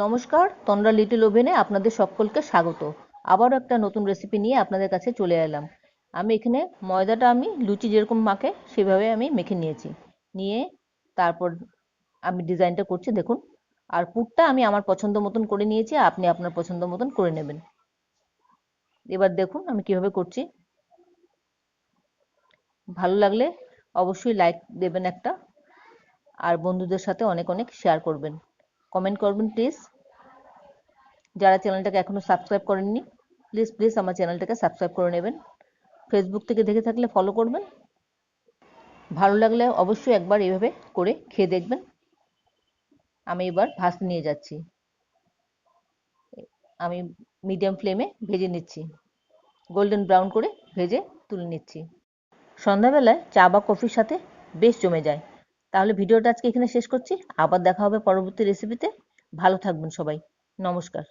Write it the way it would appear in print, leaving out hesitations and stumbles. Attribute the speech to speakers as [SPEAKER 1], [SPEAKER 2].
[SPEAKER 1] নমস্কার, তন্দ্রা লিটল ওভেনে আপনাদের সকলকে স্বাগত। আবারও একটা নতুন রেসিপি নিয়ে আপনাদের কাছে চলে এলাম। আমি এখানে ময়দাটা লুচি যেরকম মাখে সেভাবে আমি মেখে নিয়েছি। নিয়ে তারপর আমি ডিজাইনটা করছি দেখুন। আর পুরটা আমি আমার পছন্দ মতন করে নিয়েছি, আপনি আপনার পছন্দ মতন করে নেবেন। এবার দেখুন আমি কিভাবে করছি। ভালো লাগলে অবশ্যই লাইক দেবেন একটা, আর বন্ধুদের সাথে অনেক অনেক শেয়ার করবেন, কমেন্ট করবেন প্লিজ। যারা চ্যানেলটাকে এখনো সাবস্ক্রাইব করেননি প্লিজ আমার চ্যানেলটাকে সাবস্ক্রাইব করে নেবেন। ফেসবুক থেকে দেখে থাকলে ফলো করবেন। ভালো লাগলে অবশ্যই একবার এইভাবে করে খেয়ে দেখবেন। আমি এবার ভাজতে নিয়ে যাচ্ছি। আমি মিডিয়াম ফ্লেমে ভেজে নিচ্ছি, গোল্ডেন ব্রাউন করে ভেজে তুলে নিচ্ছি। সন্ধ্যাবেলায় চা বা কফির সাথে বেশ জমে যায়। তাহলে ভিডিওটা আজকে এখানে শেষ করছি। আবার দেখা হবে পরবর্তী রেসিপিতে। ভালো থাকবেন সবাই। নমস্কার।